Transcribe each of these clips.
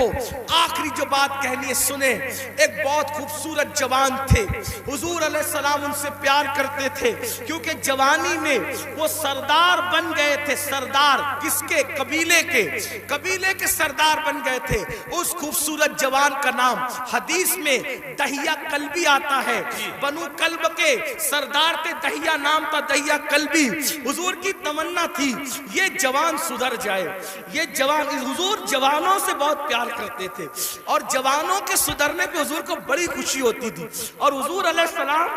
دیکھو آخری جو بات کہنی ہے سنیں. ایک بہت خوبصورت جوان تھے, حضور علیہ السلام ان سے پیار کرتے تھے کیونکہ جوانی میں وہ سردار بن گئے تھے. سردار کس کے؟ قبیلے کے, قبیلے کے سردار بن گئے تھے. اس خوبصورت جوان کا نام حدیث میں دہیہ کلبی آتا ہے. بنو کلب کے سردار تھے, دہیہ نام تھا, دہیہ کلبی. حضور کی تمنا تھی یہ جوان سدھر جائے. یہ جوان, حضور جوانوں سے بہت پیار کرتے تھے اور جوانوں کے سدھرنے پہ حضور کو بڑی خوشی ہوتی تھی. اور حضور علیہ السلام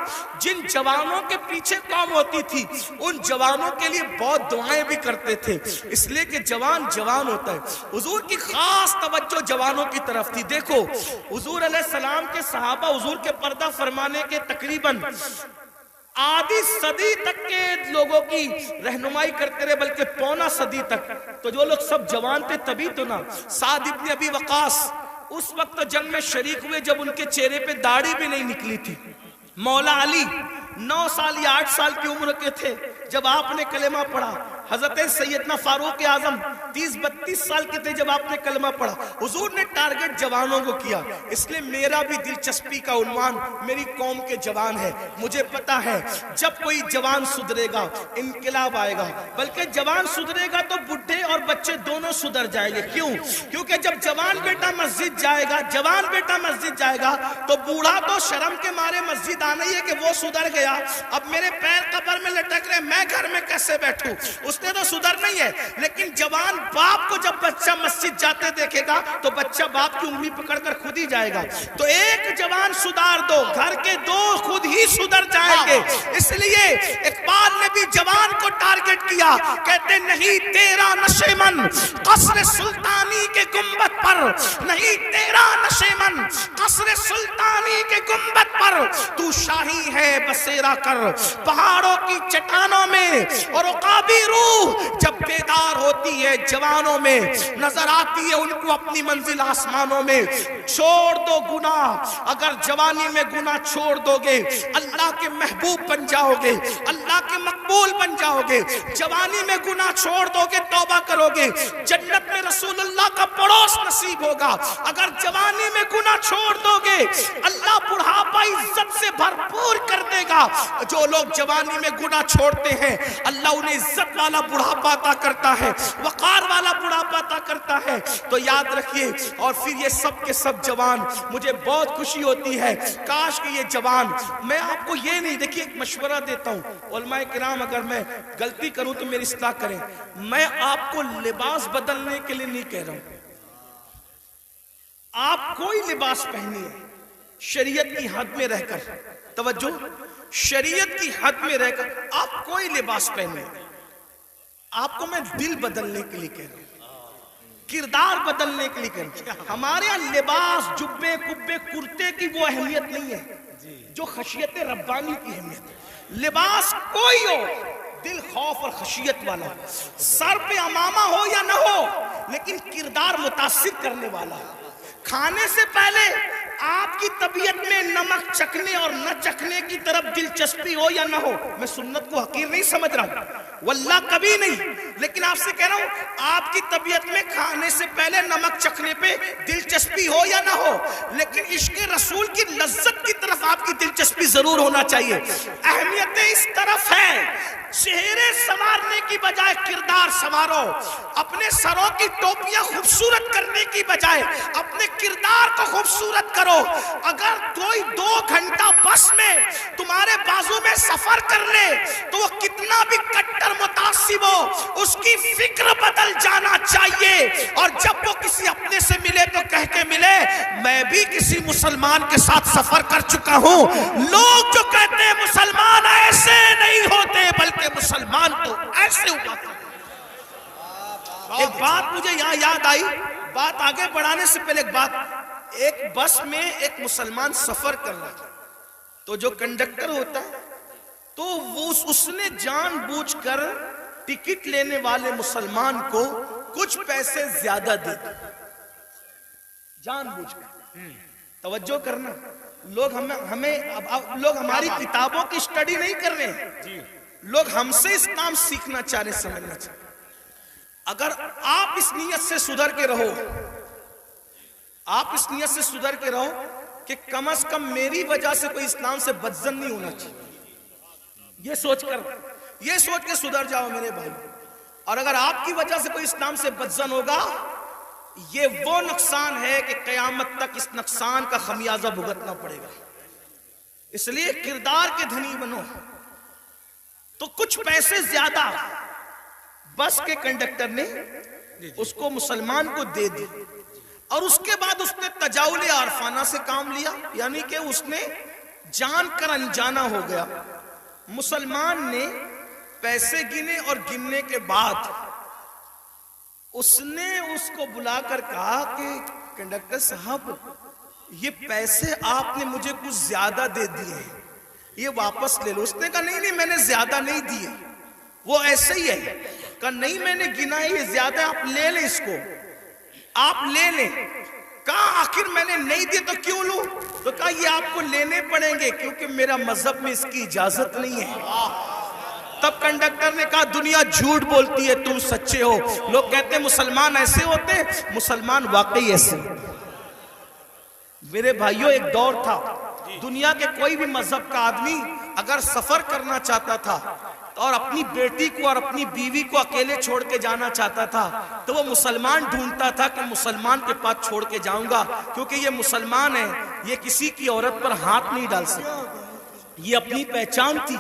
جن جوانوں کے پیچھے قوم ہوتی تھی ان جوانوں کے لیے بہت دعائیں بھی کرتے تھے, اس لیے کہ جوان جوان ہوتا ہے. حضور کی خاص توجہ جوانوں کی طرف تھی. دیکھو حضور علیہ السلام کے صحابہ حضور کے پردہ فرمانے کے تقریباً آدھی صدی تک کے لوگوں کی رہنمائی کرتے رہے, بلکہ پونا صدی تک. تو جو لوگ سب جوان تھے تبھی تو نا. سعد ابن ابی وقاص اس وقت جنگ میں شریک ہوئے جب ان کے چہرے پہ داڑھی بھی نہیں نکلی تھی. مولا علی 9 سال یا 8 سال کی عمر کے تھے جب آپ نے کلمہ پڑھا. حضرت سیدنا فاروق اعظم 30-32 سال کے تھے جب آپ نے کلمہ پڑھا. حضور نے ٹارگٹ جوانوں کو کیا, اس لیے میرا بھی دلچسپی کا عنوان میری قوم کے جوان ہے. مجھے پتا ہے جب کوئی جوان سدھرے گا انقلاب آئے گا, بلکہ جوان سدھرے گا تو بڈھے اور بچے دونوں سدھر جائیں گے. کیوں؟ کیونکہ جب جوان بیٹا مسجد جائے گا, جوان بیٹا مسجد جائے گا تو بوڑھا تو شرم کے مارے مسجد آنا ہی ہے کہ وہ سدھر گیا, اب میرے پیر قبر میں لٹک رہے, میں گھر میں کیسے بیٹھوں. اس نے تو سدھر نہیں ہے. لیکن جوان باپ کو جب بچہ مسجد جاتے دیکھے گا تو بچہ باپ کی انگلی پکڑ کر خود ہی جائے گا. تو ایک جوان سدھار دو, گھر کے 2 خود ہی سدھر جائیں گے. اس لیے اقبال نے بھی جوان کو ٹارگٹ کیا, کہتے نہیں تیرا نشیمن قصر سلطانی کے گنبد پر, نہیں تیرا نشیمن قصر سلطانی کے گنبد پر, تو شاہی ہے بسیرا کر پہاڑوں کی چٹانوں میں. اور عقابی روح جب بیدار ہوتی ہے جوانوں میں, نظر آتی ہے ان کو اپنی منزل آسمانوں میں. چھوڑ دو گناہ, اگر جوانی میں گناہ چھوڑ دو گے اللہ کے محبوب بن جاؤ گے, اللہ کے مقبول بن جاؤ گے. جوانی میں گناہ چھوڑ دو گے, توبہ کرو گے, جنت میں رسول اللہ کا پڑوس نصیب ہوگا. اگر جوانی میں گناہ چھوڑ دو گے اللہ بڑھاپا عزت سے بھرپور کر دے گا. جو لوگ جوانی میں گناہ چھوڑتے ہیں اللہ انہیں عزت والا بڑھاپا عطا کرتا ہے, وقار والا بڑھاپا عطا کرتا ہے. تو یاد رکھیے. اور پھر یہ سب کے سب جوان, مجھے بہت خوشی ہوتی ہے کاش کہ یہ جوان, میں آپ کو یہ نہیں, دیکھیے ایک مشورہ دیتا ہوں علماء کرام, اگر میں غلطی کروں تو میری اصلاح کریں. میں آپ کو لباس بدلنے کے لیے نہیں کہہ رہا ہوں, آپ کوئی لباس پہنیے شریعت کی حد میں رہ کر. توجہ, شریعت کی حد میں رہ کر آپ کوئی لباس پہنے. آپ کو میں دل بدلنے کے لیے کہہ رہا ہوں, کردار بدلنے کے لیے کہہ رہا ہوں. ہمارے یہاں لباس جبے کبے کرتے کی وہ اہمیت نہیں ہے جو خشیت ربانی کی اہمیت ہے. لباس کوئی ہو, دل خوف اور خشیت والا ہو, سر پہ امامہ ہو یا نہ ہو, لیکن کردار متاثر کرنے والا ہو. کھانے سے پہلے آپ کی طبیعت میں نمک چکھنے اور نہ چکھنے کی طرف دلچسپی ہو یا نہ ہو. میں سنت کو حقیر نہیں سمجھ رہا ہوں, واللہ کبھی نہیں, لیکن آپ سے کہہ رہا ہوں آپ کی طبیعت میں کھانے سے پہلے نمک چکھنے پہ دلچسپی ہو یا نہ ہو, لیکن عشق رسول کی لذت کی طرف آپ کی دلچسپی ضرور ہونا چاہیے. اہمیت اس طرف ہے, چہرے سنوارنے کی بجائے کردار سنوارو. اپنے سروں کی ٹوپیاں خوبصورت کرنے کی بجائے اپنے کردار کو خوبصورت کرو. اگر کوئی 2 گھنٹہ بس میں تمہارے بازو میں سفر کر لے تو وہ کتنا بھی کٹر متعصب ہو اس کی فکر بدل جانا چاہیے. اور جب وہ کسی اپنے سے ملے تو کہہ کے ملے میں بھی کسی مسلمان کے ساتھ سفر کر چکا ہوں. لوگ جو کہتے ہیں مسلمان ایسے نہیں ہوتے بلکہ مسلمان تو ایسے ہوا کرتے. ایک بات مجھے یہاں یاد آئی, بات آگے بڑھانے سے پہلے ایک بات. ایک بس میں ایک مسلمان سفر کر رہا تھا, تو جو کنڈکٹر ہوتا ہے تو وہ اس نے جان بوجھ کر ٹکٹ لینے والے مسلمان کو کچھ پیسے زیادہ دے دی, جان بوجھ کر. توجہ کرنا, لوگ لوگ ہماری کتابوں کی اسٹڈی نہیں کر رہے ہیں, لوگ ہم سے اسلام سیکھنا چاہ رہے, سمجھنا چاہ رہے. اگر آپ اس نیت سے سدھر کے رہو آپ اس نیت سے سدھر کے رہو کہ کم از کم میری وجہ سے کوئی اسلام سے بدزن نہیں ہونا چاہیے، یہ سوچ کے سدھر جاؤ میرے بھائی. اور اگر آپ کی وجہ سے کوئی اسلام سے بدزن ہوگا، یہ وہ نقصان ہے کہ قیامت تک اس نقصان کا خمیازہ بھگتنا پڑے گا. اس لیے کردار کے دھنی بنو. تو کچھ پیسے زیادہ بس کے کنڈکٹر نے اس کو مسلمان کو دے دی، اور اس کے بعد اس نے تجاول عارفانہ سے کام لیا، یعنی کہ اس نے جان کر انجانا ہو گیا. مسلمان نے پیسے گنے اور گننے کے بعد اس نے اس کو بلا کر کہا کہ کنڈکٹر صاحب یہ پیسے آپ نے مجھے کچھ زیادہ دے دیے ہیں، یہ واپس لے لو. اس نے کہا نہیں میں نے زیادہ نہیں دیے، وہ ایسے ہی ہے. کہا نہیں میں نے گنا ہے، یہ زیادہ ہے، آپ لے لیں اس کو، آپ لے لیں. کہا آخر میں نے نہیں دیے تو کیوں لوں؟ تو کہا یہ آپ کو لینے پڑیں گے کیونکہ میرا مذہب میں اس کی اجازت نہیں ہے. تب کنڈکٹر نے کہا دنیا جھوٹ بولتی ہے، تم سچے ہو. لوگ کہتے ہیں مسلمان ایسے ہوتے، مسلمان واقعی ایسے. میرے بھائیوں ایک دور تھا دنیا کے کوئی بھی مذہب کا آدمی اگر سفر کرنا چاہتا تھا اور اپنی بیٹی کو اور اپنی بیوی کو اکیلے چھوڑ کے جانا چاہتا تھا تو وہ مسلمان ڈھونڈتا تھا کہ مسلمان کے پاس چھوڑ کے جاؤں گا، کیونکہ یہ مسلمان ہے، یہ کسی کی عورت پر ہاتھ نہیں ڈال سکتا. یہ اپنی پہچان تھی،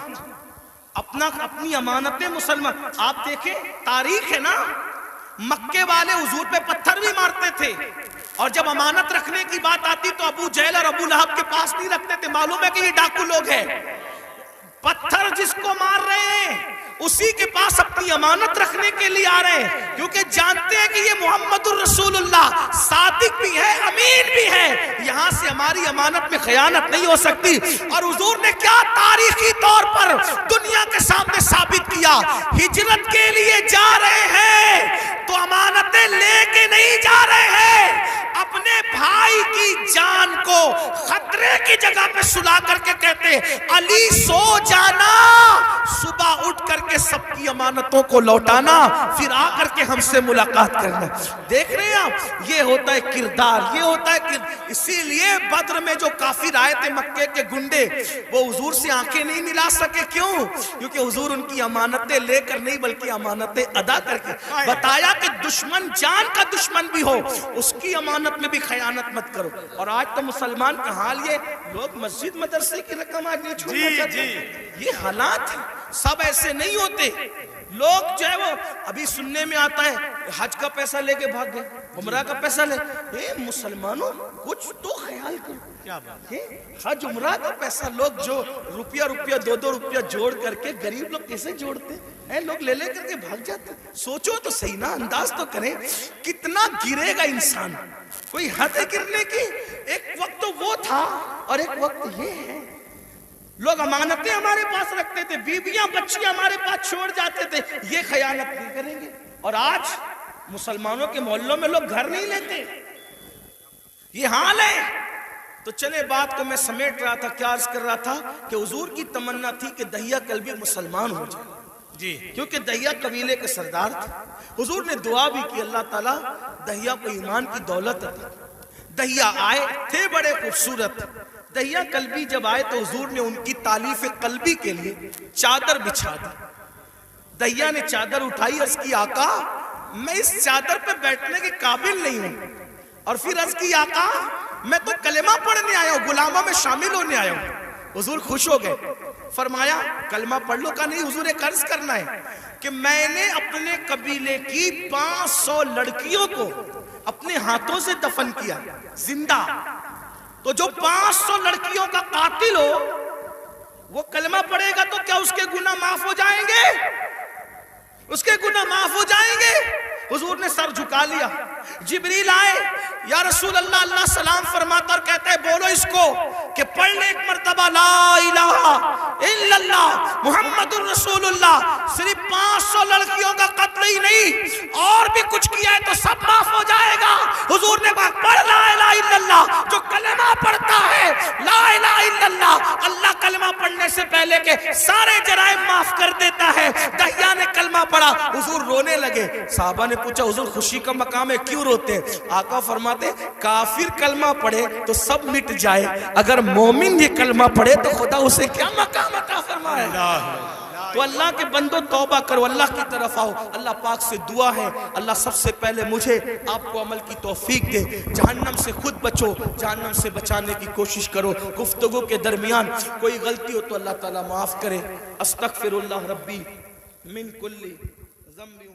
اپنی امانتیں. مسلمان آپ دیکھیں تاریخ ہے نا، مکے والے حضور پہ پتھر بھی مارتے تھے، اور جب امانت رکھنے کی بات آتی تو ابو جہل اور ابو لہب کے پاس نہیں رکھتے تھے. معلوم ہے کہ یہ ڈاکو لوگ ہیں. پتھر جس کو مار رہے ہیں اسی کے پاس اپنی امانت رکھنے کے لیے آ رہے ہیں، کیونکہ جانتے ہیں کہ یہ محمد الرسول اللہ صادق بھی ہے، امین بھی ہے، یہاں سے ہماری امانت میں خیانت نہیں ہو سکتی. اور حضور نے کیا تاریخی طور پر دنیا کے سامنے ثابت کیا، ہجرت کے لیے جا رہے ہیں تو امانتیں لے کے نہیں جا رہے ہیں، اپنے بھائی کی جان کو خطرے کی جگہ پہ سلا کر کے کہتے علی سو جانا، صبح اٹھ کر کے سب کی امانتوں کو لوٹانا، پھر آ کر کے ہم سے ملاقات کرنا. دیکھ رہے ہیں آپ، یہ ہوتا ہے کردار، یہ ہوتا ہے اسی لیے بدر میں جو کافر آئے تھے مکے کے گنڈے، وہ حضور سے آنکھیں نہیں ملا سکے. کیوں؟ کیونکہ حضور ان کی امانتیں لے کر نہیں بلکہ امانتیں ادا کر کے بتایا کہ دشمن جان کا دشمن بھی ہو اس کی امانت میں بھی خیانت مت کرو. اور آج تو مسلمان کا حال یہ، لوگ مسجد مدرسے کی رقم آج نہیں چھوڑنا چاہتے. یہ حالات سب ایسے نہیں ہوتے. لوگ جو ہے وہ ابھی سننے میں آتا ہے حج کا پیسہ لے کے بھاگ گئے، عمرہ کا پیسہ لے. مسلمانوں کچھ تو خیال کرو، حج عمرہ کا پیسہ لوگ جو روپیہ 2 روپیہ جوڑ کر کے، غریب لوگ کیسے جوڑتے ہیں، لوگ لے کر کے بھاگ جاتے. سوچو تو صحیح نا، انداز تو کریں کتنا گرے گا انسان. کوئی حد ہے گرنے کی. ایک وقت تو وہ تھا اور ایک وقت یہ ہے. لوگ امانتیں ہمارے پاس رکھتے تھے، بیویاں بچیاں ہمارے پاس چھوڑ جاتے تھے، یہ خیانت نہیں کریں گے. اور آج مسلمانوں کے محلوں میں لوگ گھر نہیں لیتے، یہ حال ہے. تو چلے بات کو میں سمیٹ رہا تھا، کیا عرض کر رہا تھا کہ حضور کی تمنا تھی کہ دہیا کلبی مسلمان ہو جائے، جی، کیونکہ دہیا قبیلے کے سردار تھے. حضور نے دعا بھی کی اللہ تعالیٰ دہیا کو ایمان کی دولت عطا. دہیا آئے تھے بڑے خوبصورت. دہیا قلبی جب آئے تو حضور نے ان کی تالیف قلبی کے لیے چادر بچھا دی. دہیا نے چادر اٹھائی، عرض کی آقا میں اس چادر پہ بیٹھنے کے قابل نہیں ہوں. اور پھر عرض کی آقا میں تو کلمہ پڑھنے آیا ہوں، غلاموں میں شامل ہونے آیا ہوں. حضور خوش ہو گئے، فرمایا کلمہ پڑھ لو. کا نہیں حضور ایک عرض کرنا ہے کہ میں نے اپنے قبیلے کی 500 لڑکیوں کو اپنے ہاتھوں سے دفن کیا زندہ. تو جو 500 لڑکیوں کا قاتل ہو وہ کلمہ پڑھے گا تو کیا اس کے گناہ معاف ہو جائیں گے؟ اس کے گناہ معاف ہو جائیں گے. حضور نے سر جھکا لیا. جبریل آئے، یا رسول اللہ، اللہ سلام فرماتا اور کہتا ہے بولو اس کو کہ پڑھ لے ایک مرتبہ لا الہ الا اللہ محمد الرسول اللہ. صرف 500 لڑکیوں کا قتل ہی نہیں اور بھی کچھ کیا ہے تو سب معاف ہو جائے گا. حضور نے کہا پڑھ لا الہ الا اللہ. جو کلمہ پڑھتا ہے لا الہ الا اللہ، اللہ کلمہ پڑھنے سے پہلے کے سارے جرائم معاف کر دیتا ہے. دہیا نے کلمہ پڑھا، حضور رونے لگے. صحابہ نے پوچھا حضور خوشی کا مقام ہے کیوں روتے ہیں؟ آقا فرماتے کافر کلمہ پڑھے تو سب مٹ جائے, اگر مومن یہ کلمہ پڑھے تو خدا اسے کیا مقام عطا فرمائے. تو اللہ کے بندو توبہ کرو, اللہ کی طرف آؤ. اللہ پاک سے دعا ہے اللہ سب سے پہلے مجھے آپ کو عمل کی توفیق دے. جہنم سے خود بچو, جہنم سے بچانے کی کوشش کرو. گفتگو کے درمیان کوئی غلطی ہو تو اللہ تعالیٰ معاف کرے. استغفر اللہ ربی من کل ذنب.